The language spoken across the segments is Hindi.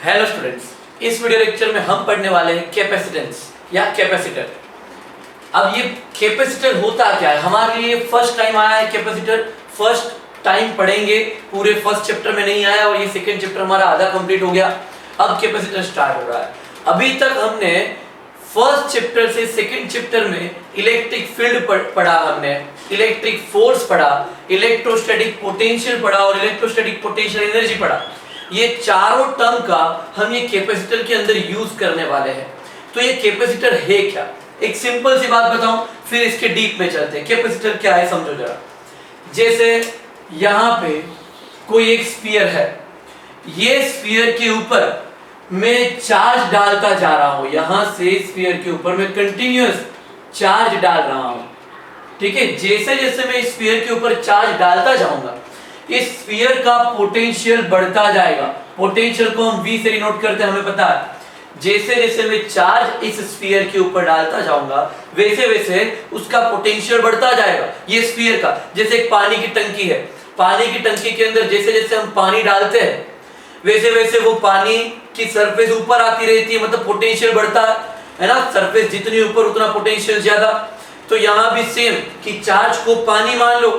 हेलो स्टूडेंट्स, इस वीडियो लेक्चर में हम पढ़ने वाले हैं कैपेसिटेंस या कैपेसिटर। अब ये कैपेसिटर होता क्या है, हमारे लिए फर्स्ट टाइम आया है कैपेसिटर, फर्स्ट टाइम पढ़ेंगे, पूरे फर्स्ट चैप्टर में नहीं आया और ये सेकंड चैप्टर हमारा आधा कंप्लीट हो गया। अब कैपेसिटर स्टार्ट हो रहा है। अभी तक हमने फर्स्ट चैप्टर से सेकंड चैप्टर में इलेक्ट्रिक फील्ड पढ़ा, हमने इलेक्ट्रिक फोर्स पढ़ा, इलेक्ट्रोस्टैटिक पोटेंशियल पढ़ा और इलेक्ट्रोस्टैटिक पोटेंशियल एनर्जी पढ़ा। ये चारों टर्म का हम ये कैपेसिटर के अंदर यूज करने वाले हैं। तो ये कैपेसिटर है क्या, एक सिंपल सी बात बताऊं, फिर इसके डीप में चलते हैं। कैपेसिटर क्या है समझो जरा। जैसे यहाँ पे कोई एक स्फीयर है, ये स्फीयर के ऊपर मैं चार्ज डालता जा रहा हूं, यहां से स्फीयर के ऊपर मैं कंटिन्यूअस चार्ज डाल रहा हूं, ठीक है। जैसे जैसे मैं इस स्फीयर के ऊपर चार्ज डालता जाऊंगा, इस स्फीयर का पोटेंशियल बढ़ता जाएगा। पोटेंशियल को हम V से डिनोट करते हैं, हमें पता है। जैसे जैसे मैं चार्ज इस स्फीयर के ऊपर डालता जाऊंगा, वैसे वैसे उसका पोटेंशियल बढ़ता जाएगा। ये स्फीयर का, जैसे एक पानी की टंकी है, पानी की टंकी के अंदर जैसे जैसे हम पानी डालते हैं, वैसे वैसे वो पानी की सरफेस ऊपर आती रहती है, मतलब पोटेंशियल बढ़ता है ना। सरफेस जितनी ऊपर उतना पोटेंशियल ज्यादा। तो यहाँ भी सेम कि चार्ज को पानी मान लो,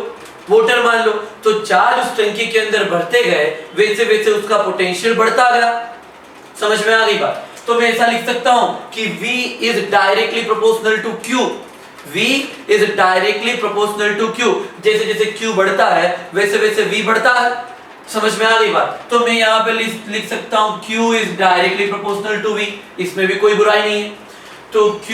वाटर मान लो, तो चार्ज उस टंकी के अंदर बढ़ते गए, वैसे वैसे उसका पोटेंशियल बढ़ता गया। समझ में आ गई बात। तो मैं ऐसा लिख सकता हूं कि V is directly proportional to Q। V is directly proportional to Q। जैसे जैसे Q बढ़ता है वैसे वैसे V बढ़ता है। समझ में आ गई बात। तो मैं यहाँ पे लिख सकता हूं Q is directly proportional to V, इसमें भी कोई बुराई नहीं है। तो Q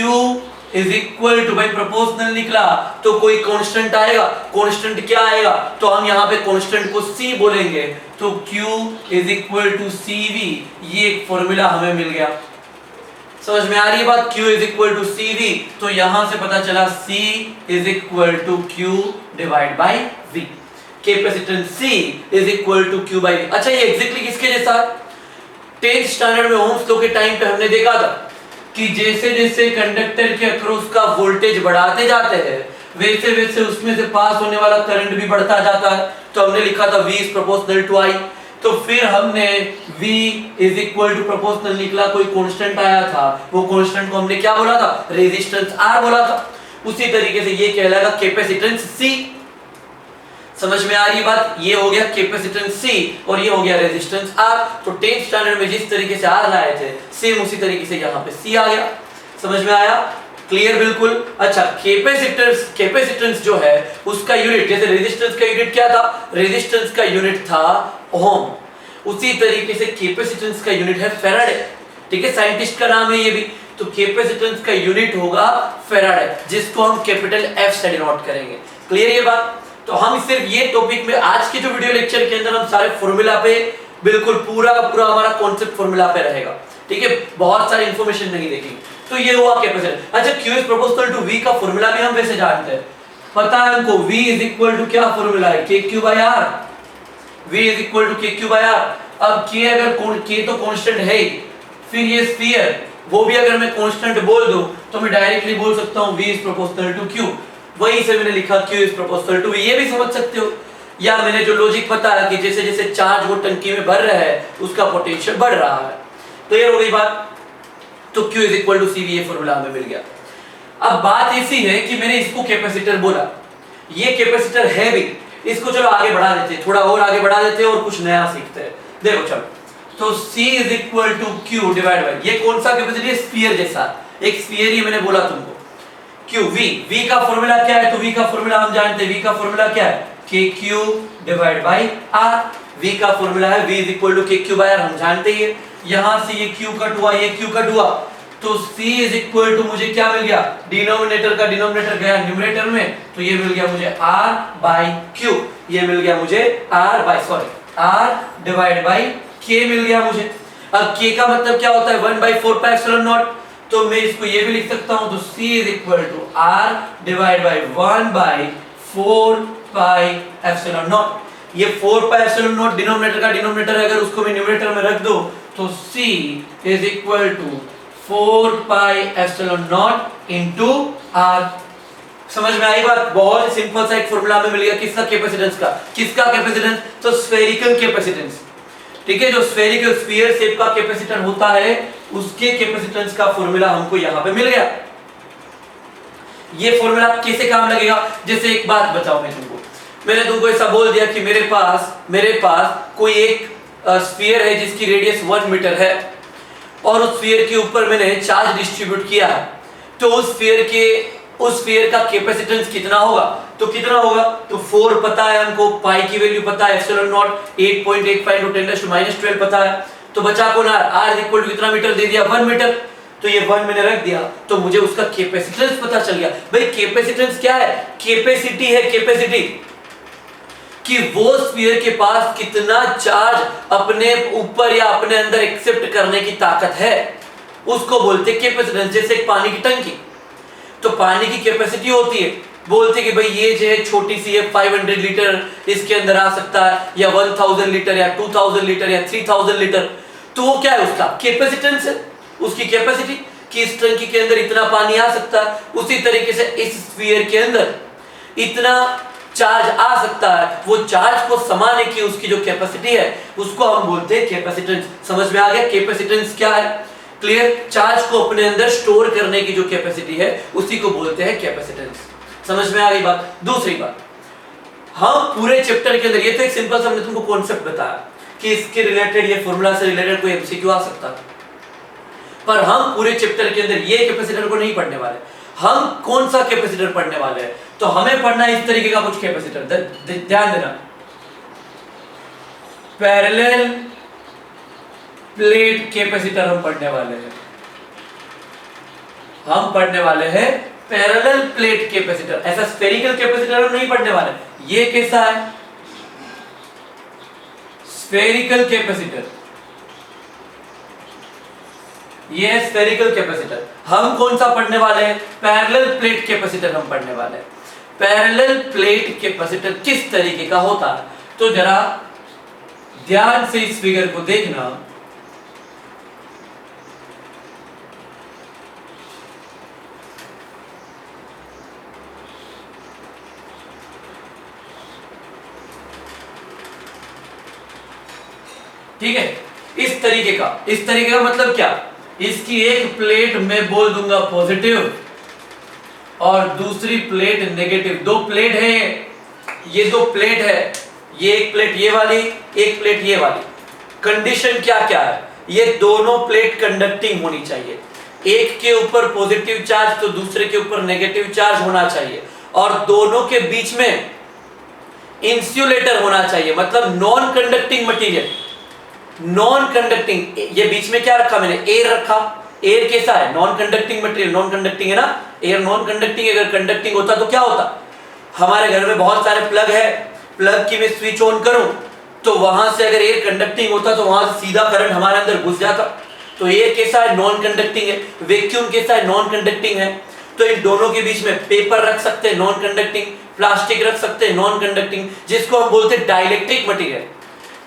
इज इक्वल टू, भाई प्रोपोर्शनल निकला तो कोई कांस्टेंट आएगा। कांस्टेंट क्या आएगा, तो हम यहाँ पे कांस्टेंट को C बोलेंगे। तो Q is equal to CV, ये एक फॉर्मूला हमें मिल गया। समझ में आ रही है बात। Q is equal to CV, तो यहां से पता चला C is equal to Q divide by V। Capacitance C is equal to Q by V। अच्छा, ये एग्जैक्टली किसके जैसा, 10th स्टैंडर्ड में ओम्स लॉ के टाइम पे हमने देखा था कि जैसे जैसे कंडक्टर के अक्रॉस का वोल्टेज बढ़ाते जाते हैं, वैसे वैसे उसमें से पास होने वाला करंट भी बढ़ता जाता है। तो हमने लिखा था V is proportional to I। तो फिर हमने V is equal to proportional निकला, कोई कांस्टेंट आया था, वो कांस्टेंट को हमने क्या बोला था, रेजिस्टेंस R बोला था। उसी तरीके से ये कहलाएगा कैपेसिटेंस C। समझ में आ रही बात। ये हो गया कैपेसिटेंस C और ये हो गया रेजिस्टेंस R। तो 10th स्टैंडर्ड में जिस तरीके से R लाए थे, सेम उसी तरीके से यहाँ पे C आ गया। समझ में आया, क्लियर बिल्कुल। अच्छा, कैपेसिटेंस जो है उसका यूनिट, जैसे रेजिस्टेंस का यूनिट क्या था, रेजिस्टेंस का यूनिट था ओम, उसी तरीके से कैपेसिटेंस का यूनिट है फैराडे। ठीक है, साइंटिस्ट का नाम है ये भी। तो कैपेसिटेंस का यूनिट होगा फैराडे, जिसको हम कैपिटल F से डिनोट करेंगे। क्लियर ये बात। तो हम सिर्फ ये टॉपिक में आज के जो वीडियो लेक्चर के अंदर हम सारे फॉर्मूला पे, बिल्कुल पूरा का पूरा हमारा कॉन्सेप्ट फॉर्मूला पे रहेगा। ठीक है, बहुत सारी इंफॉर्मेशन नहीं देखेंगे। तो ये हुआ कैपेसिटर। अच्छा, Q is proportional to V का फॉर्मूला भी हम वैसे जानते हैं, पता है हमको। V इज इक्वल टू क्या फॉर्मूला है, KQ by R। V is equal to KQ by R। अब K अगर K तो कांस्टेंट है ही, फिर ये स्फीयर, वो भी अगर मैं कांस्टेंट बोल दूं तो मैं डायरेक्टली बोल सकता हूं V is proportional to Q। वहीं से मैंने लिखा Q is proportional to V। ये भी समझ सकते हो, या मैंने जो लॉजिक बताया कि जैसे जैसे चार्ज वो टंकी में भर रहा है, उसका पोटेंशियल बढ़ रहा है। क्लियर हो गई बात। तो Q is equal to CV, ये फॉर्मूला हमें मिल गया। अब बात ऐसी है कि मैंने इसको कैपेसिटर बोला, ये कैपेसिटर है भी, इसको चलो आगे बढ़ा देते हैं, थोड़ा और आगे बढ़ा देते हैं और कुछ नया सीखते हैं। देखो चलो, तो C is equal to Q divide by, ये कौन सा कैपेसिटर है, स्फीयर जैसा, एक स्फीयर ही मैंने बोला तुमको। Q, V का फॉर्मूला क्या है, तो V का फॉर्मूला हम जानते हैं। V का फॉर्मूला क्या है, KQ divide by R। V का फॉर्मूला है V is equal to KQ by R, हम जानते ही है। यहां से ये Q कट हुआ, ये Q कट हुआ, तो C इज इक्वल टू मुझे क्या मिल गया, डिनोमिनेटर का डिनोमिनेटर गया न्यूमरेटर में, तो ये मिल गया मुझे R बाय Q। ये मिल गया मुझे R डिवाइड बाय K मिल गया मुझे। अब K का मतलब क्या होता है, 1/4 पाई एप्सिलॉन नॉट। तो मैं इसको ये भी लिख सकता हूं, तो C is equal to R divide by 1/4 pi epsilon nought. ये 4 पाई एप्सिलॉन नॉट डिनोमिनेटर का डिनोमिनेटर है, अगर उसको मैं न्यूमरेटर में रख दूं तो C is equal to 4 pi epsilon nought into R। समझ में आई बात। बहुत सिंपल सा एक फॉर्मूला हमें मिल गया, किसका कैपेसिटेंस का, किसका कैपेसिटेंस, तो स्फेरिकल कैपेसिटेंस। ठीक है, जो स्फेरिकल स्फीयर शेप का कैपेसिटर होता है उसके कैपेसिटेंस का फॉर्मूला हमको यहां पे मिल गया। ये फॉर्मूला कैसे काम लगेगा, जैसे एक बात बताओ मैंने तुमको ऐसा बोल दिया कि मेरे पास कोई एक स्फीयर है जिसकी रेडियस 1 मीटर है और उस स्फीयर के ऊपर मैंने चार्ज डिस्ट्रीब्यूट किया है, तो उस स्फीयर का कैपेसिटेंस कितना होगा, तो कितना होगा, तो 4 पता है हमको, पाई की वैल्यू पता है, एप्सिलॉन नॉट 8.85 × 10⁻12 पता है, तो बचा कौन r इक्वल टू कितना मीटर दे दिया, 1 मीटर, तो ये 1 मैंने रख दिया, तो मुझे उसका कैपेसिटेंस पता चल गया। भाई कैपेसिटेंस क्या है, कैपेसिटी है, कैपेसिटी कि वो स्फीयर के पास कितना चार्ज अपने ऊपर या अपने अंदर एक्सेप्ट करने की ताकत है, उसको बोलते हैं कैपेसिटेंस। जैसे एक पानी की टंकी, तो पानी की कैपेसिटी होती है, बोलते कि भाई ये जो है छोटी सी है 500 लीटर इसके अंदर आ सकता है, या 1000 लीटर या 2000 लीटर या 3000 लीटर, तो वो क्या है, उसका कैपेसिटेंस है, उसकी कैपेसिटी कि इस टंकी के अंदर इतना पानी आ सकता है। उसी तरीके से इस स्फीयर के अंदर इतना चार्ज आ सकता है, वो चार्ज को समाने की उसकी जो कैपेसिटी है उसको हम बोलते हैं कैपेसिटेंस। समझ में आ गया कैपेसिटेंस क्या है, क्लियर, चार्ज को अपने अंदर स्टोर करने की जो कैपेसिटी है उसी को बोलते हैं कैपेसिटेंस। समझ में आ गई बात। दूसरी बात, हम पूरे चैप्टर के अंदर, ये तो एक सिंपल सा हमने तुमको कॉन्सेप्ट बताया कि इसके रिलेटेड, ये फॉर्मूला से रिलेटेड कोई एमसीक्यू आ सकता है, पर हम पूरे चैप्टर के अंदर ये कैपेसिटर को नहीं पढ़ने वाले। हम कौन सा कैपेसिटर पढ़ने वाले हैं, तो हमें पढ़ना है इस तरीके का कुछ कैपेसिटर, ध्यान देना, पैरेलल प्लेट कैपेसिटर हम पढ़ने वाले हैं। हम पढ़ने वाले हैं पैरेलल प्लेट कैपेसिटर, ऐसा स्फेरिकल कैपेसिटर हम नहीं पढ़ने वाले। ये कैसा है, स्फेरिकल कैपेसिटर, ये है स्फेरिकल कैपेसिटर। हम कौन सा पढ़ने वाले हैं, पैरेलल प्लेट कैपेसिटर हम पढ़ने वाले हैं। पैरेलल प्लेट कैपेसिटर किस तरीके का होता है, तो जरा ध्यान से इस फिगर को देखना। ठीक है, इस तरीके का मतलब क्या, इसकी एक प्लेट में बोल दूंगा पॉजिटिव और दूसरी प्लेट नेगेटिव। दो प्लेट है, ये दो प्लेट है, ये एक प्लेट ये वाली, एक प्लेट ये वाली। कंडीशन क्या क्या है, ये दोनों प्लेट कंडक्टिंग होनी चाहिए, एक के ऊपर पॉजिटिव चार्ज तो दूसरे के ऊपर नेगेटिव चार्ज होना चाहिए, और दोनों के बीच में इंसुलेटर होना चाहिए, मतलब non conducting material. Non conducting, ये बीच में क्या रखा मैंने, एयर रखा। एयर कैसा है, non conducting material, non conducting है ना, एयर नॉन कंडक्टिंग। अगर कंडक्टिंग होता तो क्या होता, हमारे घर में बहुत सारे प्लग है, प्लग की मैं स्विच ऑन करूं तो वहां से अगर एयर कंडक्टिंग होता तो वहां से सीधा करंट हमारे अंदर घुस जाता। तो एयर कैसा है, नॉन कंडक्टिंग है। वैक्यूम कैसा है, नॉन कंडक्टिंग है। तो इन दोनों के बीच में पेपर रख सकते हैं, नॉन कंडक्टिंग, प्लास्टिक रख सकते हैं, नॉन कंडक्टिंग, जिसको हम बोलते हैं डाइलेक्ट्रिक मटेरियल।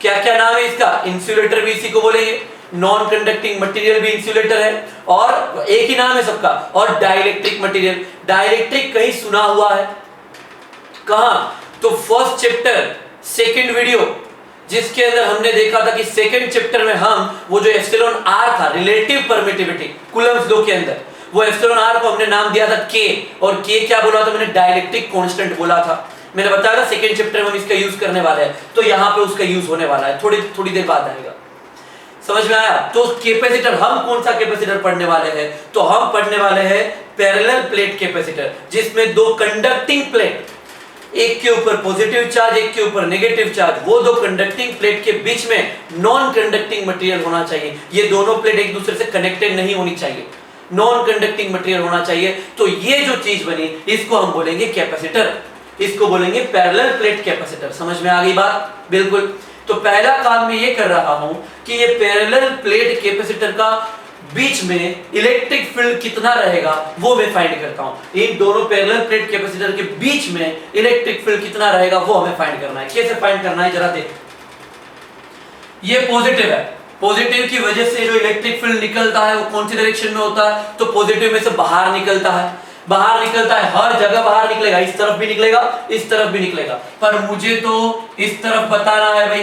क्या क्या नाम है इसका, इंसुलेटर भी इसी को बोलेंगे, नॉन कंडक्टिंग मटेरियल भी इंसुलेटर है, और एक ही नाम है सबका, और डाइलेक्ट्रिक मटेरियल। डाइलेक्ट्रिक कहीं सुना हुआ है, कहां, तो फर्स्ट चैप्टर सेकंड वीडियो जिसके अंदर हमने देखा था कि सेकंड चैप्टर में हम वो जो एप्सिलॉन आर था, रिलेटिव परमिटिविटी कूलम्ब्स लॉ के अंदर, वो एप्सिलॉन आर को हमने नाम दिया था के, और के क्या बोला था मैंने, डाइलेक्ट्रिक कांस्टेंट बोला था। मैंने बताया था सेकंड चैप्टर में हम इसका यूज करने वाले हैं, तो यहाँ पे उसका यूज होने वाला है, थोड़ी देर बाद आएगा। समझ में आया। तो कैपेसिटर, हम कौन सा कैपेसिटर पढ़ने वाले हैं, तो हम पढ़ने वाले हैं पैरेलल प्लेट कैपेसिटर, जिसमें दो कंडक्टिंग प्लेट, एक के ऊपर पॉजिटिव चार्ज एक के ऊपर नेगेटिव चार्ज, वो दो कंडक्टिंग प्लेट के बीच में नॉन कंडक्टिंग मटेरियल होना चाहिए। ये दोनों प्लेट एक दूसरे से कनेक्टेड नहीं होनी चाहिए, नॉन कंडक्टिंग मटेरियल होना चाहिए। तो ये जो चीज बनी इसको हम बोलेंगे कैपेसिटर, इसको बोलेंगे पैरेलल प्लेट कैपेसिटर। समझ में आ गई बात, बिल्कुल। तो पहला काम मैं ये कर रहा हूं कि ये पैरेलल प्लेट कैपेसिटर का बीच में इलेक्ट्रिक फील्ड कितना रहेगा वो मैं फाइंड करता हूं। इन दोनों पैरेलल प्लेट कैपेसिटर के बीच में इलेक्ट्रिक फील्ड कितना रहेगा वो हमें फाइंड करना है। कैसे फाइंड करना है जरा देख। ये पॉजिटिव है, पॉजिटिव की वजह से जो इलेक्ट्रिक फील्ड निकलता है वो कौन सी डायरेक्शन में होता है, तो पॉजिटिव में से बाहर निकलता है, बाहर निकलता है, हर जगह बाहर निकलेगा, इस तरफ भी निकलेगा इस तरफ भी निकलेगा, पर मुझे तो इस तरफ बताना है भाई।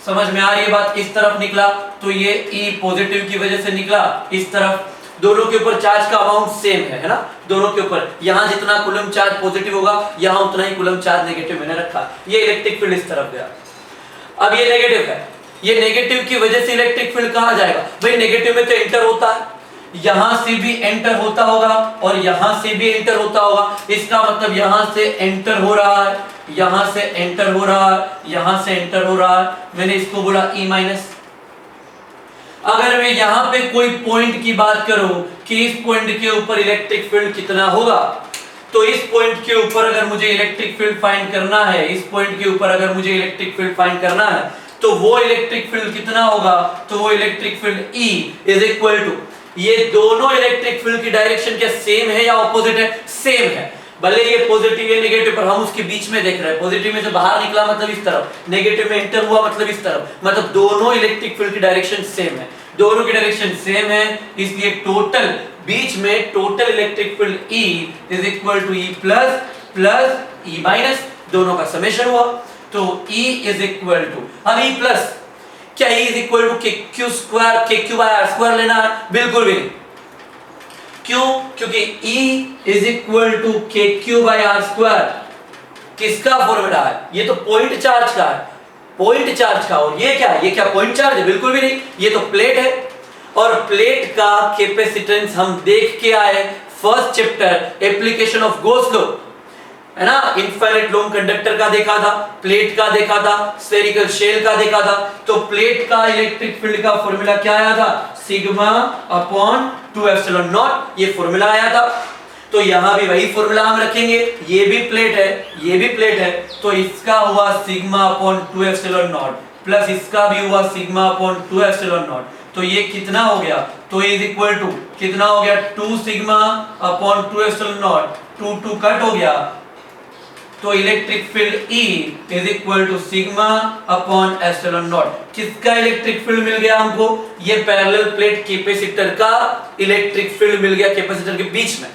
समझ में आ रही है बात? इस तरफ निकला तो ये E पॉजिटिव की वजह से निकला, इस तरफ दोनों के ऊपर चार्ज का अमाउंट सेम है ना, दोनों के ऊपर यहां जितना कूलम चार्ज पॉजिटिव होगा यहां उतना ही कूलम चार्ज नेगेटिव मैंने रखा, ये इलेक्ट्रिक फील्ड इस तरफ गया। अब ये नेगेटिव है, ये नेगेटिव की वजह से इलेक्ट्रिक फील्ड कहां जाएगा? भाई नेगेटिव में तो एंटर होता है, यहां से भी एंटर होता होगा और यहां से भी एंटर होता होगा, इसका मतलब यहां से एंटर हो रहा है, यहां से एंटर हो रहा है, यहां से एंटर हो रहा है, मैंने इसको बोला E माइनस। अगर मैं यहां पे कोई पॉइंट की बात करूं कि इस पॉइंट के ऊपर इलेक्ट्रिक फील्ड कितना होगा, तो इस पॉइंट के ऊपर अगर मुझे इलेक्ट्रिक फील्ड फाइंड करना है, इस पॉइंट के ऊपर अगर मुझे इलेक्ट्रिक फील्ड फाइंड करना है तो वो इलेक्ट्रिक फील्ड कितना होगा? तो वो electric field E is equal to, ये दोनों इलेक्ट्रिक फील्ड की डायरेक्शन क्या सेम है या ऑपोजिट है? सेम है, भले ये पॉजिटिव है नेगेटिव पर हम उसके बीच में देख रहे हैं, पॉजिटिव में से बाहर निकला मतलब इस तरफ, नेगेटिव में एंटर हुआ मतलब इस तरफ, मतलब दोनों इलेक्ट्रिक फील्ड की डायरेक्शन सेम है, दोनों की डायरेक्शन सेम है, इसलिए टोटल बीच में total electric field E is equal to E plus plus E minus, दोनों का समेशन हुआ, तो E इज इक्वल टू, अब E प्लस क्या E is equal to KQ square, KQ by R square लेना है? बिल्कुल भी नहीं। क्यों? क्योंकि E is equal to KQ by R square किसका फॉर्मूला है? ये तो पॉइंट चार्ज का है, पॉइंट चार्ज का, और ये क्या है? ये क्या पॉइंट चार्ज है? बिल्कुल भी नहीं, ये तो प्लेट है, और प्लेट का कैपेसिटेंस हम देख के आए first chapter application of Gauss law, है ना, इनफाइनाइट लॉन्ग कंडक्टर का देखा था, प्लेट का देखा था, स्फेरिकल शेल का देखा था, तो प्लेट का इलेक्ट्रिक फील्ड का फॉर्मूला क्या आया था? सिग्मा अपॉन 2 एप्सिलॉन नॉट, ये फॉर्मूला आया था, तो यहां भी वही फॉर्मूला हम रखेंगे, ये भी प्लेट है, ये भी प्लेट है, तो इसका हुआ sigma upon 2 epsilon not plus इसका भी हुआ सिग्मा अपॉन 2 एप्सिलॉन नॉट, तो ये कितना हो गया? तो इज इक्वल टू कितना हो गया? 2 sigma upon 2 epsilon nought, 2 cut हो गया, तो electric field E is equal to sigma upon epsilon nought. किसका इलेक्ट्रिक फील्ड मिल गया हमको? ये पैरेलल प्लेट कैपेसिटर का इलेक्ट्रिक फील्ड मिल गया कैपेसिटर के बीच में।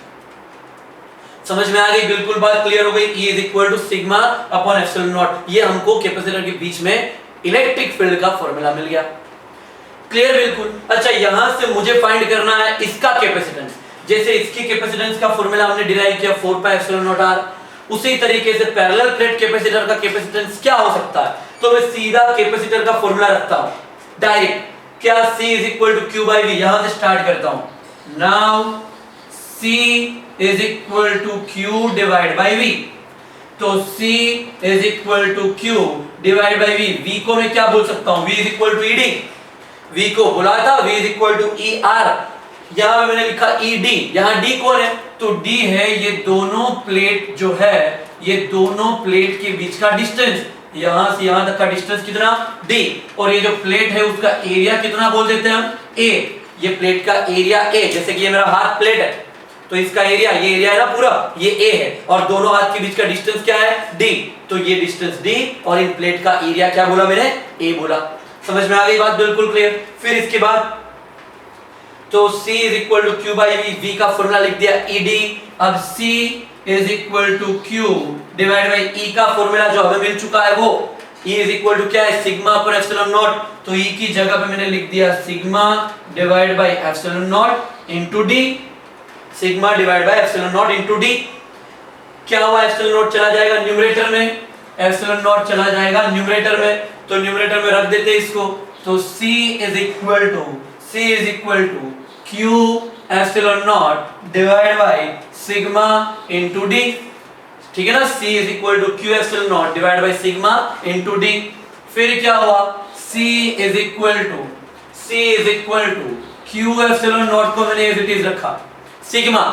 समझ में आ गई? बिल्कुल बात क्लियर हो गई। E is equal to sigma upon epsilon nought, ये हमको कैपेसिटर के बीच में इलेक्ट्रिक फील्ड का फॉर्मूला मिल गया। क्लियर? बिल्कुल। अच्छा, यहां से मुझे फाइंड करना है इसका कैपेसिटेंस, जैसे इसकी कैपेसिटेंस का फॉर्मूला हमने डिराइव किया 4 पाई एप्सिलॉन नॉट r, उसी तरीके से पैरेलल प्लेट कैपेसिटर का कैपेसिटेंस क्या हो सकता है? तो मैं सीधा कैपेसिटर का फॉर्मूला रखता हूं डायरेक्ट, क्या? C is equal to Q by V, यहां से स्टार्ट करता हूं। Now C is equal to Q divide by V, तो C is equal to Q divide by V, V को मैं क्या बोल सकता हूं? V is equal to ED, V को बोला था V is equal to ER, यहां पे मैंने लिखा ED, यहां D कौन है? तो D है ये दोनों प्लेट जो है, ये दोनों प्लेट के बीच का डिस्टेंस, यहां से यहां तक का डिस्टेंस कितना? D, और ये जो प्लेट है उसका एरिया कितना बोल देते हैं हम? A, ये प्लेट का एरिया A, जैसे कि ये मेरा हाथ प्लेट है तो इसका एरिया, ये एरिया है ना पूरा, ये A है, और दोनों हाथ के बीच का डिस्टेंस क्या है? D, तो ये डिस्टेंस D, और इन प्लेट का एरिया क्या बोला मैंने? A बोला। समझ में आ गई बात? बिल्कुल क्लियर। फिर इसके बाद तो C is equal to Q by V, V का फॉर्मूला लिख दिया ED, अब C is equal to Q divide by E का फॉर्मूला जो हमें मिल चुका है वो E इज इक्वल टू क्या है? सिग्मा पर एप्सिलॉन नॉट, तो E की जगह पे मैंने लिख दिया sigma divide by epsilon nought into D, sigma divide by epsilon nought into D। क्या हुआ? एप्सिलॉन नॉट चला जाएगा न्यूमरेटर में, एप्सिलॉन नॉट चला जाएगा न्यूमरेटर में, तो न्यूमरेटर में रख देते इसको, तो C is equal to Q epsilon nought divide by sigma into D, ठीक है ना? C is equal to Q epsilon nought divide by sigma into D। फिर क्या हुआ? C is equal to Q epsilon nought को मैंने एज इट इज रखा, सिग्मा।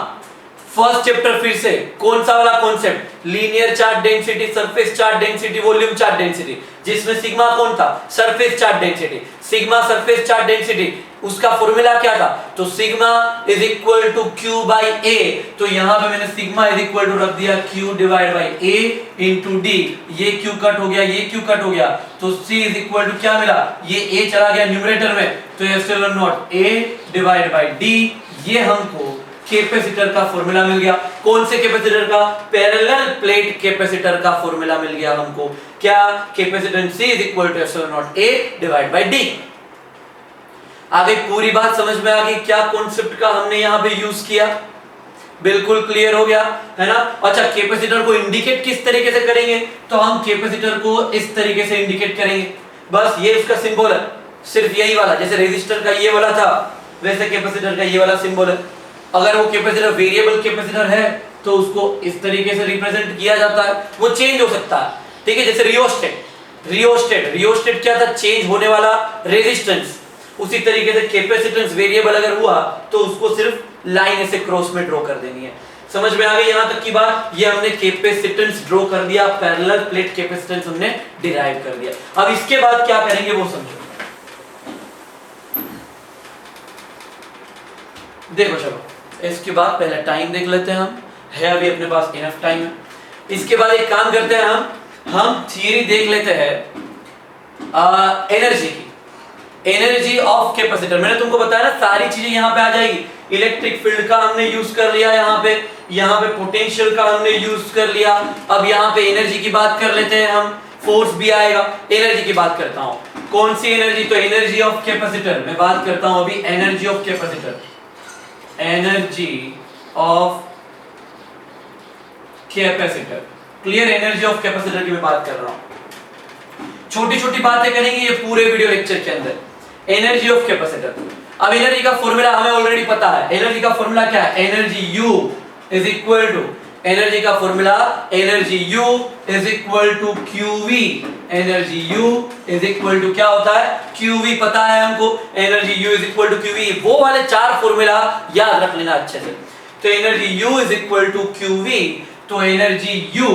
फर्स्ट चैप्टर फिर से कौन सा वाला concept? Linear charge density, surface charge density, volume charge density, जिसमें सिग्मा कौन था? Surface charge density. Sigma surface charge density, उसका फॉर्मूला क्या था? तो sigma is equal to Q by A, तो यहां पे मैंने सिग्मा इज इक्वल टू रख दिया Q divide by A into D, ये Q कट हो गया, ये Q कट हो गया, तो C इज इक्वल टू क्या मिला? ये A चला गया न्यूमरेटर में, तो epsilon nought A divide by D, ये हमको कैपेसिटर का फॉर्मूला मिल गया। कौन से कैपेसिटर का? पैरेलल प्लेट कैपेसिटर का फॉर्मूला मिल गया हमको। क्या? Capacitance C = ε0A / d। आगे पूरी बात समझ में आ गई? क्या कॉन्सेप्ट का हमने यहाँ पे यूज किया? बिल्कुल क्लियर हो गया है ना। अच्छा, कैपेसिटर को इंडिकेट किस तरीके से करेंगे? तो हम कैपेसिटर को इस तरीके से इंडिकेट करेंगे। बस ये उसका सिंबल है, सिर्फ यही वाला। जैसे रेजिस्टर का ये वाला था, वैसे कैपेसिटर का ये वाला सिंबल है। अगर वो कैपेसिटर वेरिएबल कैपेसिटर है तो उसको इस तरीके से रिप्रेजेंट किया जाता है, वो चेंज हो सकता है। ठीक है, जैसे रियोस्टेट क्या था? चेंज होने वाला रेजिस्टेंस। उसी तरीके से कैपेसिटेंस वेरिएबल अगर हुआ तो उसको सिर्फ लाइन ऐसे क्रॉस में ड्रॉ कर देनी है। समझ में आ गई यहां तक की बात? ये हमने कैपेसिटेंस ड्रॉ कर दिया, पैरेलल प्लेट कैपेसिटेंस हमने डिराइव कर दिया। अब इसके बाद क्या करेंगे वो समझो। देखो चलो, इसके बाद पहले टाइम देख लेते हैं हम, है अभी अपने पास इनफ टाइम है। इसके बाद एक काम करते हैं हम थियरी देख लेते हैं एनर्जी की, एनर्जी ऑफ कैपेसिटर। मैंने तुमको बताया ना सारी चीजें यहाँ पे आ जाएगी। इलेक्ट्रिक फील्ड का हमने यूज कर लिया, यहाँ पे पोटेंशियल का हमने यूज कर लिया। अब यहाँ पे एनर्जी की बात कर लेते हैं हम, फोर्स भी आएगा। एनर्जी की बात करता हूँ, कौन सी एनर्जी? तो एनर्जी ऑफ कैपेसिटर मैं बात करता हूँ अभी। Energy of capacitor, energy of capacitor, clear? Energy of capacitor की मैं बात कर रहा हूं। छोटी छोटी बातें करेंगे ये पूरे वीडियो लेक्चर के अंदर। एनर्जी ऑफ कैपेसिटर, अब एनर्जी का फॉर्मूला हमें ऑलरेडी पता है। एनर्जी का फॉर्मूला क्या है? Energy U is equal to, energy का formula energy U is equal to QV। Energy U is equal to क्या होता है? QV पता है हमको। Energy U is equal to QV, वो वाले 4 फॉर्मूला याद रख लेना अच्छे से। तो energy U is equal to QV, तो energy U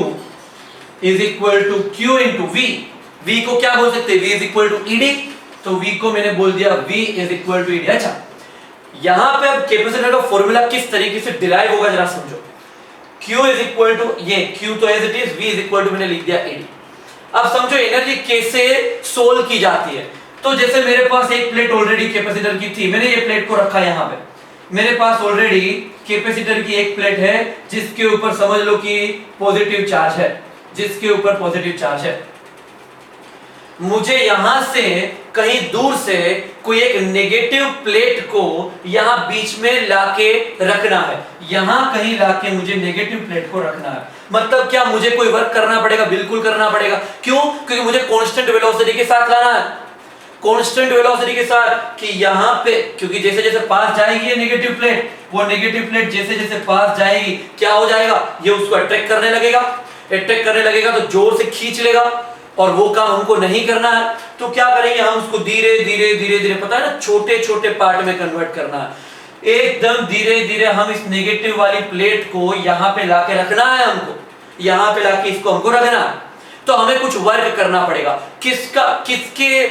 is equal to Q into V। V को क्या बोल सकते हैं? V is equal to ED, तो V को मैंने बोल दिया V is equal to ED। अच्छा, यहां पे अब कैपेसिटर का फॉर्मूला किस तरीके से डिराइव होगा जरा समझो। Q इज इक्वल टू, ये Q तो as it is, V is equal to मैंने लिख दिया ED। अब समझो एनर्जी कैसे सोल्व की जाती है। तो जैसे मेरे पास एक प्लेट ऑलरेडी कैपेसिटर की थी, मैंने ये प्लेट को रखा यहां पे। मेरे पास ऑलरेडी कैपेसिटर की एक प्लेट है जिसके ऊपर समझ लो कि पॉजिटिव चार्ज है, जिसके ऊपर पॉजिटिव चार्ज है। मुझे यहां से कहीं दूर से कोई एक नेगेटिव प्लेट को यहां बीच में लाके रखना है। यहां कहीं लाके मुझे नेगेटिव प्लेट को रखना है। मतलब क्या मुझे कोई वर्क करना पड़ेगा? बिल्कुल करना पड़ेगा। क्यों? क्योंकि मुझे कांस्टेंट वेलोसिटी के साथ लाना है। कांस्टेंट वेलोसिटी के साथ कि यहां पे, क्योंकि जैसे जैसे पास जाएगी ये नेगेटिव प्लेट, वो नेगेटिव प्लेट जैसे जैसे पास जाएगी क्या हो जाएगा? ये उसको अट्रैक्ट करने लगेगा। अट्रैक्ट करने लगेगा तो जोर से खींच लेगा, और वो काम हमको नहीं करना है। तो क्या करेंगे हम? उसको धीरे धीरे धीरे धीरे, पता है ना, छोटे छोटे पार्ट में कन्वर्ट करना है। एकदम धीरे धीरे हम इस नेगेटिव वाली प्लेट को यहाँ पे लाके रखना है हमको, यहाँ पे लाके इसको हमको रखना है। तो हमें कुछ वर्क करना पड़ेगा। किसके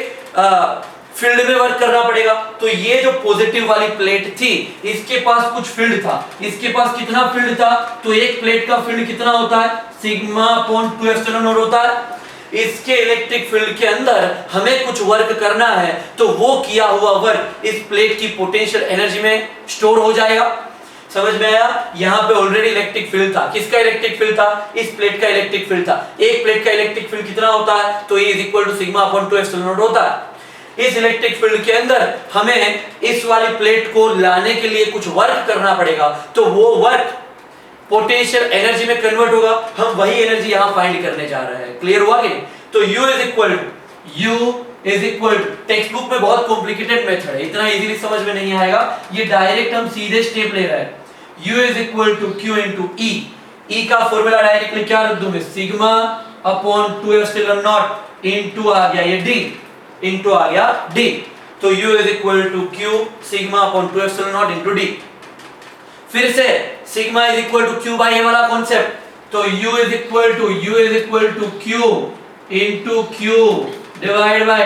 फील्ड में वर्क करना पड़ेगा? तो ये जो पॉजिटिव वाली प्लेट थी इसके पास कुछ फील्ड था। इसके पास कितना फील्ड था? तो एक प्लेट का फील्ड कितना होता है? σ/2ε0 होता है। इसके इलेक्ट्रिक फील्ड के अंदर हमें कुछ वर्क करना है, तो वो किया हुआ वर्क इस प्लेट की पोटेंशियल एनर्जी में स्टोर हो जाएगा। समझ में आया? यहाँ पे ऑलरेडी इलेक्ट्रिक फील्ड था। किसका इलेक्ट्रिक फील्ड था? इस प्लेट का इलेक्ट्रिक फील्ड था। एक प्लेट का इलेक्ट्रिक फील्ड कितना होता है? तो E = σ/2ε0 होता है। इस इलेक्ट्रिक फील्ड के अंदर हमें इस वाली प्लेट को लाने के लिए कुछ वर्क करना पड़ेगा, तो वो वर्क पोटेंशियल एनर्जी में कन्वर्ट होगा। हम वही एनर्जी यहां फाइंड करने जा रहे हैं। क्लियर हुआ कि नहीं? तो U is equal to, textbook में बहुत कॉम्प्लिकेटेड मेथड है, इतना इजीली समझ में नहीं आएगा। ये डायरेक्ट हम सीधे स्टेप ले रहे हैं। U is equal to Q into E। E का फॉर्मूला डायरेक्टली क्या रख दूं मैं? σ/2ε0 इंटू आ गया ये D, इंटू आ गया D। तो U is equal to Q σ/2ε0 into D। फिर से sigma is equal to Q by A वाला कॉन्सेप्ट। तो U is equal to Q into Q divide by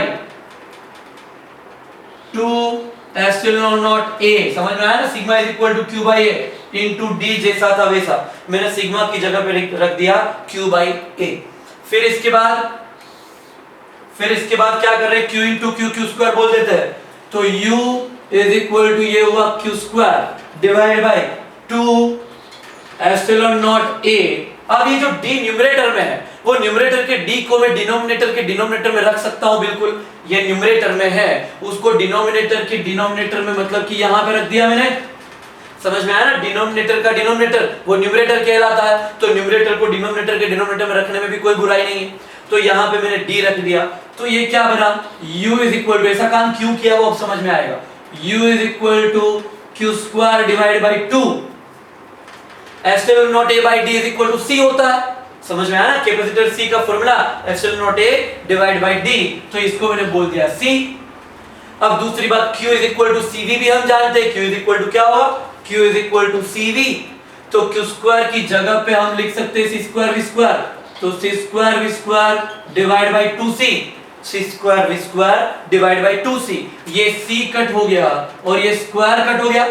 2ε0 A। समझ में आया ना? Sigma is equal to Q by A into D, जैसा था वैसा मैंने सिग्मा की जगह पे रख दिया Q बाई A। फिर इसके बाद क्या कर रहे हैं? Q इंटू Q स्क्वायर बोल देते हैं। तो U इज इक्वल टू ये हुआ Q square divide by 2 epsilon not a. अब ये जो डी न्यूमरेटर में है, वो न्यूमरेटर के डी को मैं डिनोमिनेटर में रख सकता हूं, बिल्कुल। ये न्यूमरेटर में है, उसको डिनोमिनेटर के डिनोमिनेटर में, मतलब कि यहां पे रख दिया मैंने। समझ में आया ना? डिनोमिनेटर का डिनोमिनेटर वो न्यूमरेटर कहलाता है, तो न्यूमरेटर को डिनोमिनेटर के डिनोमिनेटर में रखने में भी कोई बुराई नहीं है। तो यहां पे मैंने डी रख दिया, तो ये क्या बना, u इज इक्वल टू, ऐसा काम क्यों किया वो अब समझ में आएगा, u is equal to q square divide by 2 epsilon nought a by d is equal to c होता है। समझ में आया ना? कैपेसिटर C का formula epsilon nought a divide by d, तो इसको मैंने बोल दिया c। अब दूसरी बात, q is equal to cv भी हम जानते हैं, q इज इक्वल टू क्या होगा, q is equal to cv। तो q स्क्वायर की जगह पे हम लिख सकते हैं c स्क्वायर v स्क्वायर, तो c square v square divide by 2c, c square v square divide by 2c। ये c कट हो गया और ये स्क्वायर कट हो गया।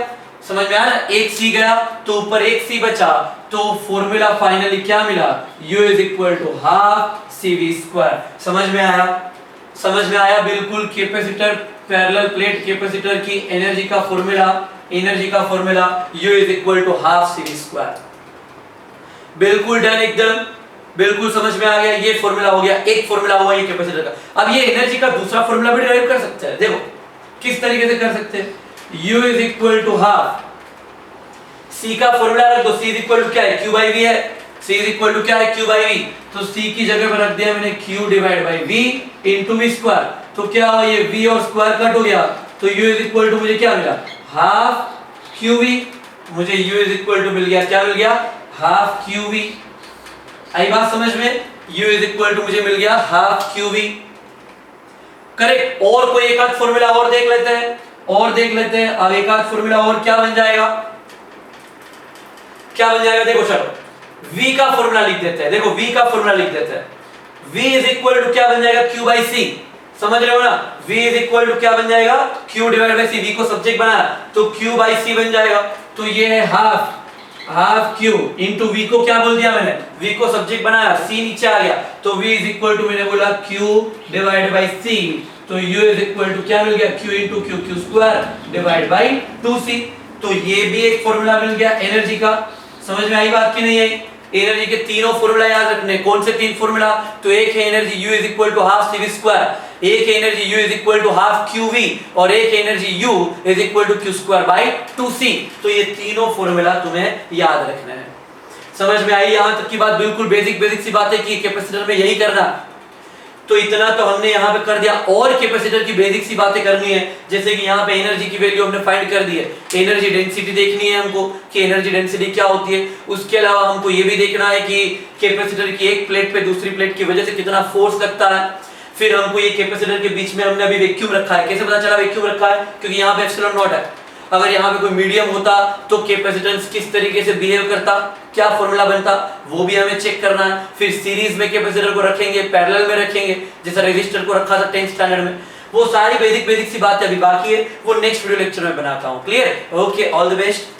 समझ में आया ना? एक c गया तो ऊपर एक c बचा, तो फॉर्मूला फाइनली क्या मिला, u is equal to half cv square. समझ में आया? समझ में आया बिल्कुल। कैपेसिटर, पैरेलल प्लेट कैपेसिटर की एनर्जी का formula u is equal to half cv square. बिल्कुल डन, एकदम बिल्कुल समझ में आ गया। ये फॉर्मूला हो गया, एक फॉर्मूला हुआ ये कैपेसिटर का। अब ये एनर्जी का दूसरा फॉर्मूला भी डिराइव कर सकते हैं। देखो किस तरीके से कर सकते हैं, u is equal to half, c का फॉर्मूला रख दो, c इज इक्वल टू क्या है, q बाई v है, c इज इक्वल टू क्या है, q बाई v। तो c की जगह पर रख दिया मैंने q divide by v into v square. तो क्या हुआ, ये v और स्क्वायर कट हो गया, तो u इज इक्वल टू मुझे क्या मिला, हाफ qv। मुझे u इज इक्वल टू मिल गया, क्या मिल गया, हाफ qv। आई बात समझ में? u इज इक्वल टू मुझे मिल गया हाफ qv। करेक्ट। और कोई एक आध फॉर्मूला और देख लेते हैं, अब एक आध फॉर्मूला और क्या बन जाएगा, देखो चलो v का फॉर्मूला लिख देते हैं। देखो v का फॉर्मूला लिख देते हैं, v इज इक्वल टू क्या बन जाएगा, q बाई c। समझ रहे हो ना? v इज इक्वल टू क्या बन जाएगा, q divide by c। v को सब्जेक्ट बनाया तो q बाई c बन जाएगा। तो ये है हाफ q इंटू v को क्या बोल दिया मैंने, v को सब्जेक्ट बनाया, c नीचे आ गया, तो v इज इक्वल टू मैंने बोला q डिवाइड बाई c। तो u इज इक्वल टू क्या मिल गया, q into q square divide by 2c। तो ये भी एक फॉर्मूला मिल गया एनर्जी का। समझ में आई बात की नहीं आई? एनर्जी के तीनों फॉर्मूला याद रखने। कौन से तीन फॉर्मूला, तो एक है energy u is equal to half cv square, एक है energy u is equal to half qv, और एक है energy u is equal to q square by 2c। तो ये तीनों फॉर्मूला तुम्हें याद रखना है। समझ में आई? यहां तक की बात बिल्कुल बेसिक सी बातें की, कैपेसिटर में यही करना। तो इतना तो हमने यहाँ पे कर दिया, और कैपेसिटर की बेसिक सी बातें करनी है। जैसे कि यहाँ पे एनर्जी की वैल्यू हमने फाइंड कर दी है, एनर्जी डेंसिटी देखनी है हमको कि एनर्जी डेंसिटी क्या होती है। उसके अलावा हमको ये भी देखना है कि कैपेसिटर की एक प्लेट पे दूसरी प्लेट की वजह से कितना फोर्स लगता है। फिर हमको ये कैपेसिटर के बीच में हमने अभी वैक्यूम रखा है। कैसे पता चला वैक्यूम रखा है, क्योंकि यहाँ पे एप्सिलॉन नॉट है। अगर यहाँ पे कोई मीडियम होता तो कैपेसिटेंस किस तरीके से बिहेव करता, क्या फॉर्मूला बनता, वो भी हमें चेक करना है। फिर सीरीज में कैपेसिटर को रखेंगे, पैरेलल में रखेंगे, जैसा रेजिस्टर को रखा था 10th स्टैंडर्ड में। वो सारी बेसिक सी बातें अभी बाकी है, वो नेक्स्ट वीडियो लेक्चर में बनाता हूँ। Clear? Okay, all the best.